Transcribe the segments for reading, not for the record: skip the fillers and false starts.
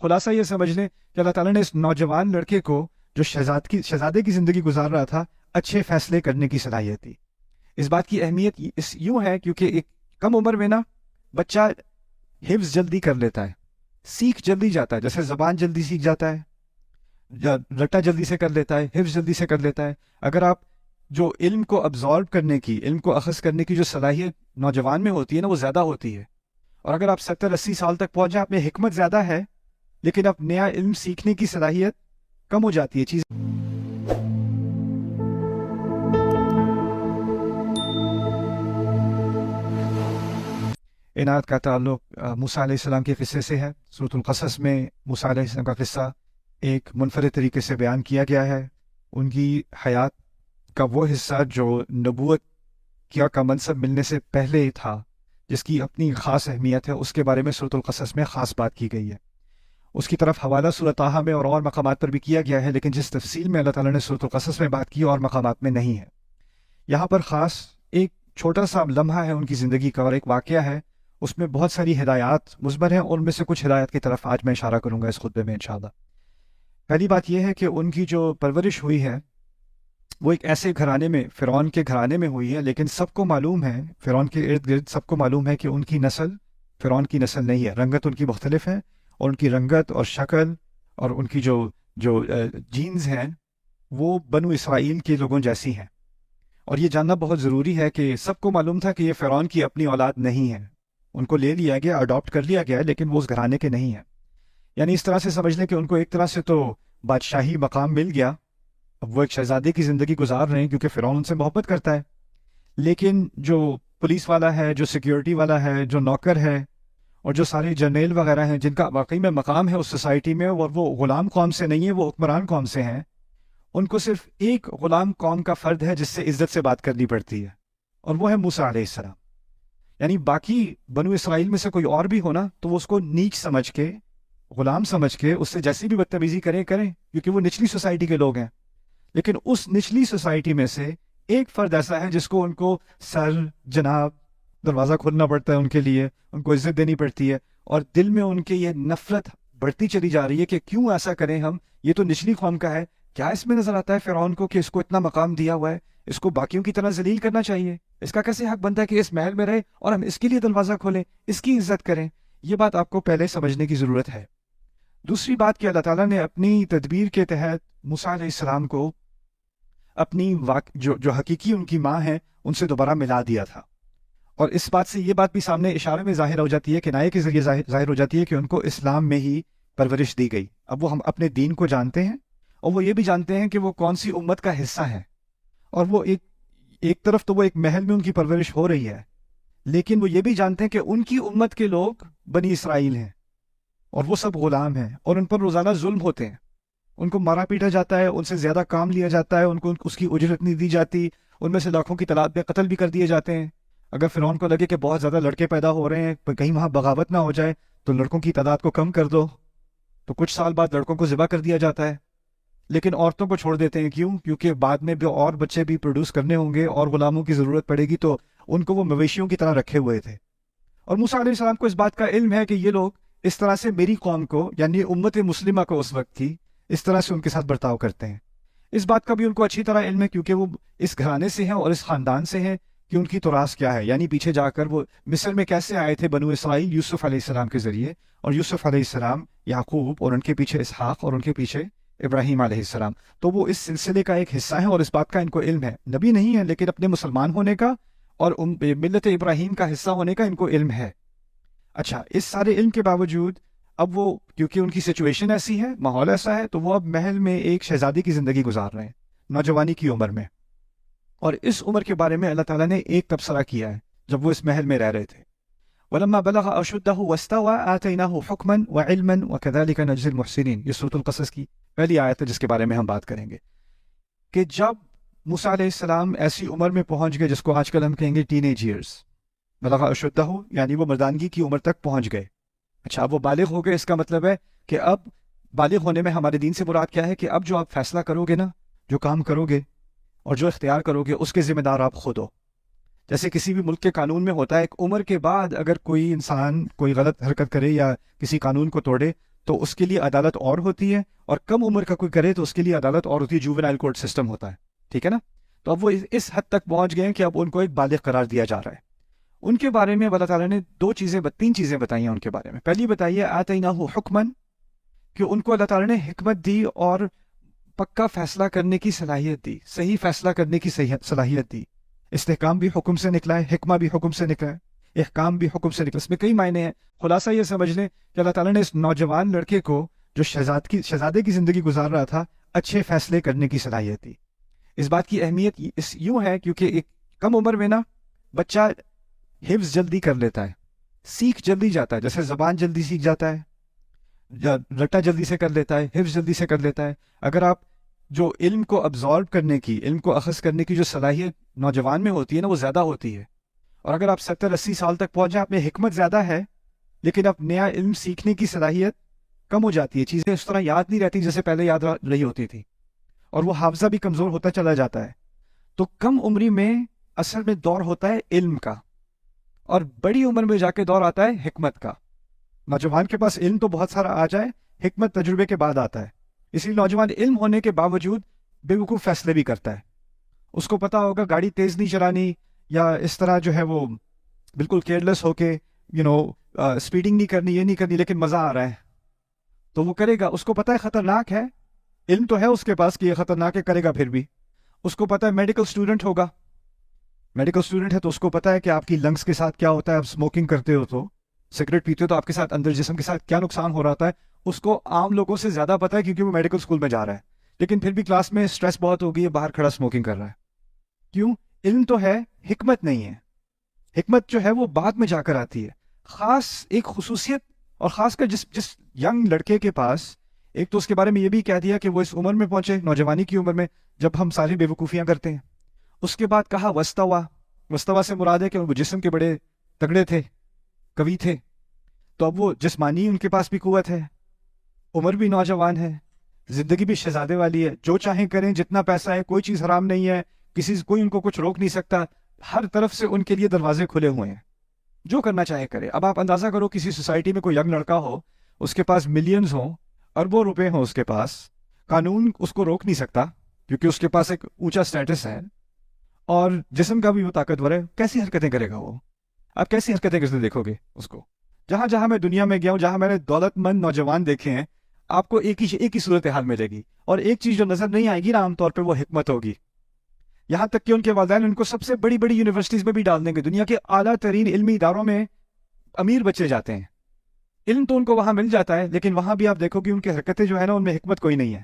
خلاصہ یہ سمجھ لیں کہ اللہ تعالیٰ نے اس نوجوان لڑکے کو جو شہزادے کی زندگی گزار رہا تھا اچھے فیصلے کرنے کی صلاحیت دی۔ اس بات کی اہمیت اس یوں ہے کیونکہ ایک کم عمر میں نا بچہ حفظ جلدی کر لیتا ہے، سیکھ جلدی جاتا ہے، جیسے زبان جلدی سیکھ جاتا ہے، رٹا جلدی سے کر لیتا ہے، حفظ جلدی سے کر لیتا ہے۔ اگر آپ جو علم کو ابزارب کرنے کی، علم کو اخذ کرنے کی جو صلاحیت نوجوان میں ہوتی ہے نا وہ زیادہ ہوتی ہے، اور اگر آپ 70-80 سال تک پہنچ جائیں، آپ میں حکمت زیادہ ہے لیکن اب نیا علم سیکھنے کی صلاحیت کم ہو جاتی ہے۔ چیز عنایت کا تعلق موسیٰ علیہ السلام کے قصے سے ہے۔ سورۃ القصص میں موسیٰ علیہ السلام کا قصہ ایک منفرد طریقے سے بیان کیا گیا ہے۔ ان کی حیات کا وہ حصہ جو نبوت کا منصب ملنے سے پہلے تھا، جس کی اپنی خاص اہمیت ہے، اس کے بارے میں سورۃ القصص میں خاص بات کی گئی ہے۔ اس کی طرف حوالہ سورۃ طٰہٰ میں اور مقامات پر بھی کیا گیا ہے، لیکن جس تفصیل میں اللہ تعالیٰ نے سورۃ القصص میں بات کی اور مقامات میں نہیں ہے۔ یہاں پر خاص ایک چھوٹا سا لمحہ ہے ان کی زندگی کا اور ایک واقعہ ہے، اس میں بہت ساری ہدایات مضمر ہیں، ان میں سے کچھ ہدایات کی طرف آج میں اشارہ کروں گا اس خطبے میں انشاءاللہ۔ پہلی بات یہ ہے کہ ان کی جو پرورش ہوئی ہے وہ ایک ایسے گھرانے میں، فرعون کے گھرانے میں ہوئی ہے، لیکن سب کو معلوم ہے، فرعون کے ارد گرد سب کو معلوم ہے کہ ان کی نسل فرعون کی نسل نہیں ہے۔ رنگت ان کی مختلف ہے اور ان کی رنگت اور شکل اور ان کی جو جینز ہیں وہ بنو اسرائیل کے لوگوں جیسی ہیں۔ اور یہ جاننا بہت ضروری ہے کہ سب کو معلوم تھا کہ یہ فرعون کی اپنی اولاد نہیں ہے، ان کو لے لیا گیا، اڈاپٹ کر لیا گیا، لیکن وہ اس گھرانے کے نہیں ہیں۔ یعنی اس طرح سے سمجھ لیں کہ ان کو ایک طرح سے تو بادشاہی مقام مل گیا، اب وہ ایک شہزادے کی زندگی گزار رہے ہیں کیونکہ فرعون ان سے محبت کرتا ہے، لیکن جو پولیس والا ہے، جو سیکیورٹی والا ہے، جو نوکر ہے اور جو سارے جرنیل وغیرہ ہیں جن کا واقعی میں مقام ہے اس سوسائٹی میں، اور وہ غلام قوم سے نہیں ہے، وہ حکمران قوم سے ہیں، ان کو صرف ایک غلام قوم کا فرد ہے جس سے عزت سے بات کرنی پڑتی ہے، اور وہ ہے موسیٰ علیہ السلام۔ یعنی باقی بنو اسرائیل میں سے کوئی اور بھی ہونا تو وہ اس کو نیچ سمجھ کے، غلام سمجھ کے اس سے جیسی بھی بدتمیزی کریں کیونکہ وہ نچلی سوسائٹی کے لوگ ہیں، لیکن اس نچلی سوسائٹی میں سے ایک فرد ایسا ہے جس کو ان کو سر، جناب، دروازہ کھولنا پڑتا ہے ان کے لیے، ان کو عزت دینی پڑتی ہے، اور دل میں ان کے یہ نفرت بڑھتی چلی جا رہی ہے کہ کیوں ایسا کریں ہم، یہ تو نچلی قوم کا ہے۔ کیا اس میں نظر آتا ہے فرعون کو کہ اس کو اتنا مقام دیا ہوا ہے، اس کو باقیوں کی طرح ذلیل کرنا چاہیے، اس کا کیسے حق بنتا ہے کہ اس محل میں رہے اور ہم اس کے لیے دروازہ کھولیں، اس کی عزت کریں؟ یہ بات آپ کو پہلے سمجھنے کی ضرورت ہے۔ دوسری بات کہ اللہ تعالیٰ نے اپنی تدبیر کے تحت موسیٰ علیہ السلام کو اپنی جو حقیقی ان کی ماں ہیں ان سے دوبارہ ملا دیا تھا، اور اس بات سے یہ بات بھی سامنے اشارے میں ظاہر ہو جاتی ہے، کنایے کے ذریعے ظاہر ہو جاتی ہے کہ ان کو اسلام میں ہی پرورش دی گئی۔ اب وہ ہم اپنے دین کو جانتے ہیں اور وہ یہ بھی جانتے ہیں کہ وہ کون سی امت کا حصہ ہے، اور وہ ایک طرف تو وہ ایک محل میں ان کی پرورش ہو رہی ہے، لیکن وہ یہ بھی جانتے ہیں کہ ان کی امت کے لوگ بنی اسرائیل ہیں اور وہ سب غلام ہیں اور ان پر روزانہ ظلم ہوتے ہیں، ان کو مارا پیٹا جاتا ہے، ان سے زیادہ کام لیا جاتا ہے، ان کو اس کی اجرت نہیں دی جاتی، ان میں سے لاکھوں کی تعداد میں قتل بھی کر دیے جاتے ہیں۔ اگر فرعون کو لگے کہ بہت زیادہ لڑکے پیدا ہو رہے ہیں، کہیں وہاں بغاوت نہ ہو جائے تو لڑکوں کی تعداد کو کم کر دو، تو کچھ سال بعد لڑکوں کو ذبح کر دیا جاتا ہے، لیکن عورتوں کو چھوڑ دیتے ہیں۔ کیوں؟ کیونکہ بعد میں بھی اور بچے بھی پروڈیوس کرنے ہوں گے اور غلاموں کی ضرورت پڑے گی، تو ان کو وہ مویشیوں کی طرح رکھے ہوئے تھے۔ اور موسیٰ علیہ السلام کو اس بات کا علم ہے کہ یہ لوگ اس طرح سے میری قوم کو، یعنی امت مسلمہ کو اس وقت تھی، اس طرح سے ان کے ساتھ برتاؤ کرتے ہیں۔ اس بات کا بھی ان کو اچھی طرح علم ہے کیونکہ وہ اس گھرانے سے ہیں اور اس خاندان سے ہیں کہ ان کی تراث کیا ہے، یعنی پیچھے جا کر وہ مصر میں کیسے آئے تھے بنو اسرائیل یوسف علیہ السلام کے ذریعے، اور یوسف علیہ السلام یعقوب، اور ان کے پیچھے اسحاق، اور ان کے پیچھے ابراہیم علیہ السلام، تو وہ اس سلسلے کا ایک حصہ ہیں اور اس بات کا ان کو علم ہے۔ نبی نہیں ہے لیکن اپنے مسلمان ہونے کا اور ملت ابراہیم کا حصہ ہونے کا ان کو علم ہے۔ اچھا، اس سارے علم کے باوجود اب وہ، کیونکہ ان کی سچویشن ایسی ہے، ماحول ایسا ہے، تو وہ اب محل میں ایک شہزادی کی زندگی گزار رہے ہیں نوجوانی کی عمر میں، اور اس عمر کے بارے میں اللہ تعالیٰ نے ایک تبصرہ کیا ہے جب وہ اس محل میں رہ رہے تھے۔ وَلَمَّا بَلَغَ أَشُدَّهُ وَاسْتَوَىٰ آتَيْنَاهُ حُكْمًا وَعِلْمًا وَكَذَلِكَ نَجْزِي الْمُحْسِنِينَ۔ یہ سورۃ القصص کی پہلی آیت ہے جس کے بارے میں ہم بات کریں گے کہ جب موسیٰ علیہ السلام ایسی عمر میں پہنچ گئے جس کو آج کل ہم کہیں گے ٹین ایج ایئرس، بلغ اشدہ، یعنی وہ مردانگی کی عمر تک پہنچ گئے۔ اچھا، اب وہ بالغ ہو گئے، اس کا مطلب ہے کہ اب بالغ ہونے میں ہمارے دین سے مراد کیا ہے کہ اب جو آپ فیصلہ کرو گے نا، جو کام کرو گے اور جو اختیار کرو گے اس کے ذمہ دار آپ خود ہو۔ جیسے کسی بھی ملک کے قانون میں ہوتا ہے، ایک عمر کے بعد اگر کوئی انسان کوئی غلط حرکت کرے یا کسی قانون کو توڑے تو اس کے لیے عدالت اور ہوتی ہے، اور کم عمر کا کوئی کرے تو اس کے لیے عدالت اور ہوتی ہے، جوونائل کورٹ سسٹم ہوتا ہے، ٹھیک ہے نا؟ تو اب وہ اس حد تک پہنچ گئے ہیں کہ اب ان کو ایک بالغ قرار دیا جا رہا ہے۔ ان کے بارے میں اللہ تعالیٰ نے تین چیزیں بتائی ہیں ان کے بارے میں۔ پہلی بتائیے آتیناہ حکمن، کہ ان کو اللہ تعالیٰ نے حکمت دی اور پکا فیصلہ کرنے کی صلاحیت دی، صحیح فیصلہ کرنے کی صلاحیت دی۔ استحکام بھی حکم سے نکلا ہے، حکمہ بھی حکم سے نکلا ہے، احکام بھی حکم سے نکلا، اس میں کئی معنی ہیں۔ خلاصہ یہ سمجھ لیں کہ اللہ تعالیٰ نے اس نوجوان لڑکے کو جو شہزادے کی زندگی گزار رہا تھا، اچھے فیصلے کرنے کی صلاحیت دی۔ اس بات کی اہمیت یوں ہے کیونکہ ایک کم عمر میں نا بچہ حفظ جلدی کر لیتا ہے، سیکھ جلدی جاتا ہے، جیسے زبان جلدی سیکھ جاتا ہے، رٹا جلدی سے کر لیتا ہے، حفظ جلدی سے کر لیتا ہے۔ اگر آپ جو علم کو ابزارب کرنے کی، علم کو اخذ کرنے کی جو صلاحیت نوجوان میں ہوتی ہے نا، وہ زیادہ ہوتی ہے۔ اور اگر آپ 70-80 سال تک پہنچ جائیں، آپ میں حکمت زیادہ ہے لیکن اب نیا علم سیکھنے کی صلاحیت کم ہو جاتی ہے، چیزیں اس طرح یاد نہیں رہتی جیسے پہلے یاد رہی ہوتی تھی، اور وہ حافظہ بھی کمزور ہوتا چلا جاتا ہے۔ تو کم عمری میں اصل میں دور ہوتا ہے علم کا، اور بڑی عمر میں جا کے دور آتا ہے حکمت کا۔ نوجوان کے پاس علم تو بہت سارا آ جائے، حکمت تجربے کے بعد آتا ہے۔ اس لیے نوجوان علم ہونے کے باوجود بے وقوف فیصلے بھی کرتا ہے۔ اس کو پتا ہوگا گاڑی تیز نہیں چلانی، یا اس طرح جو ہے وہ بالکل کیئرلیس ہو کے اسپیڈنگ نہیں کرنی، یہ نہیں کرنی، لیکن مزہ آ رہا ہے تو وہ کرے گا۔ اس کو پتا ہے خطرناک ہے، علم تو ہے اس کے پاس کہ یہ خطرناک ہے، کرے گا پھر بھی۔ اس کو پتا ہے میڈیکل اسٹوڈنٹ ہوگا، میڈیکل اسٹوڈنٹ ہے تو اس کو پتا ہے کہ آپ کی لنگس کے ساتھ کیا ہوتا ہے، آپ اسموکنگ کرتے ہو تو، سگریٹ پیتے ہو تو آپ کے ساتھ اندر جسم کے ساتھ کیا نقصان ہو رہا ہے۔ اس کو عام لوگوں سے زیادہ پتا ہے کیونکہ وہ میڈیکل اسکول میں جا رہا ہے، لیکن پھر بھی کلاس میں سٹریس بہت ہوگی ہے، باہر کھڑا اسموکنگ کر رہا ہے۔ کیوں؟ علم تو ہے، حکمت نہیں ہے۔ حکمت جو ہے وہ بعد میں جا کر آتی ہے۔ خاص ایک خصوصیت، اور خاص کر جس ینگ لڑکے کے پاس، ایک تو اس کے بارے میں یہ بھی کہہ دیا کہ وہ اس عمر میں پہنچے، نوجوانی کی عمر میں، جب ہم ساری بے وقوفیاں کرتے ہیں۔ اس کے بعد کہا وستوا، وستوا سے مراد ہے کہ وہ جسم کے بڑے تگڑے تھے، قوی تھے، تو اب وہ جسمانی ان کے پاس بھی قوت ہے، عمر بھی نوجوان ہے، زندگی بھی شہزادے والی ہے، جو چاہیں کریں، جتنا پیسہ ہے، کوئی چیز حرام نہیں ہے، کوئی ان کو کچھ روک نہیں سکتا، ہر طرف سے ان کے لیے دروازے کھلے ہوئے ہیں، جو کرنا چاہے کرے۔ اب آپ اندازہ کرو کسی سوسائٹی میں کوئی ینگ لڑکا ہو، اس کے پاس ملینز ہوں، اربوں روپے ہوں اس کے پاس، قانون اس کو روک نہیں سکتا کیونکہ اس کے پاس ایک اونچا سٹیٹس ہے، اور جسم کا بھی وہ طاقتور ہے، کیسی حرکتیں کرے گا وہ؟ آپ کیسی حرکتیں کس دن دیکھو گے اس کو؟ جہاں جہاں میں دنیا میں گیا ہوں، جہاں میں نے دولت مند نوجوان دیکھے ہیں، آپ کو ایک ہی صورتحال ملے گی، اور ایک چیز جو نظر نہیں آئے گی نا عام طور پہ، وہ حکمت ہوگی۔ یہاں تک کہ ان کے والدین ان کو سب سے بڑی بڑی یونیورسٹیز میں بھی ڈال دیں گے، دنیا کے اعلیٰ ترین علمی اداروں میں امیر بچے جاتے ہیں، علم تو ان کو وہاں مل جاتا ہے، لیکن وہاں بھی آپ دیکھو کہ ان کی حرکتیں جو ہے نا، ان میں حکمت کوئی نہیں ہے۔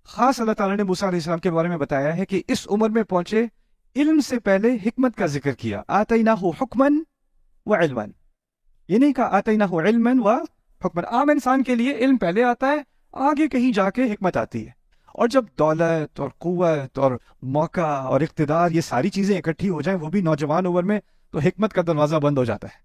خاص اللہ تعالیٰ نے موسیٰ علیہ السلام کے بارے میں بتایا ہے کہ اس عمر میں پہنچے، علم سے پہلے حکمت کا ذکر کیا، آتیناہ حکمن و علما، یہ نہیں کہا آتیناہ علما و حکمن۔ عام انسان کے لیے علم پہلے آتا ہے، آگے کہیں جا کے حکمت آتی ہے۔ اور جب دولت اور قوت اور موقع اور اقتدار، یہ ساری چیزیں اکٹھی ہو جائیں، وہ بھی نوجوان عمر میں، تو حکمت کا دروازہ بند ہو جاتا ہے۔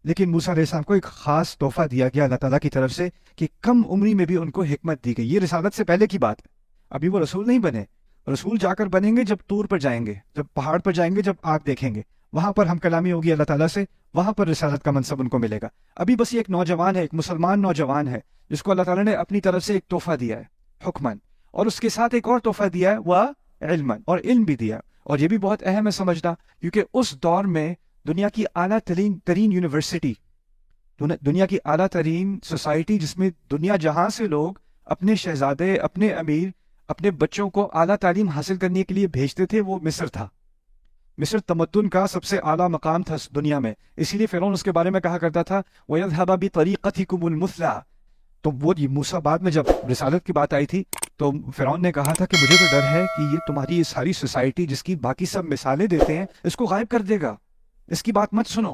لیکن موسیٰ علیہ السلام کو ایک خاص تحفہ دیا گیا اللہ تعالیٰ کی طرف سے کہ کم عمری میں بھی ان کو حکمت دی گئی۔ یہ رسالت سے پہلے کی بات ہے، ابھی وہ رسول نہیں بنے، رسول جا کر بنیں گے جب طور پر جائیں گے، جب پہاڑ پر جائیں گے، جب آگ دیکھیں گے، وہاں پر ہم کلامی ہوگی اللہ تعالیٰ سے، وہاں پر رسالت کا منصب ان کو ملے گا۔ ابھی بس یہ ایک نوجوان ہے، ایک مسلمان نوجوان ہے، جس کو اللہ تعالیٰ نے اپنی طرف سے ایک تحفہ دیا ہے، حکمن، اور اس کے ساتھ ایک اور تحفہ دیا ہے وہ علمن، اور علم بھی دیا۔ اور یہ بھی بہت اہم ہے سمجھنا، کیونکہ اس دور میں دنیا کی اعلیٰ ترین یونیورسٹی، دنیا کی اعلیٰ ترین سوسائٹی، جس میں دنیا جہاں سے لوگ اپنے شہزادے، اپنے امیر، اپنے بچوں کو اعلیٰ تعلیم حاصل کرنے کے لیے بھیجتے تھے، وہ مصر تھا۔ مصر تمدن کا سب سے اعلیٰ مقام تھا دنیا میں، اسی لیے فرعون اس کے بارے میں کہا کرتا تھا وَيَذْهَبَ بِطَرِيقَتِكُمُ الْمُثْلَىٰ۔ تو وہ موسیٰ بعد میں جب رسالت کی بات آئی تھی تو فرعون نے کہا تھا کہ مجھے تو ڈر ہے کہ یہ تمہاری یہ ساری سوسائٹی جس کی باقی سب مثالیں دیتے ہیں، اس کو غائب کر دے گا، اس کی بات مت سنو۔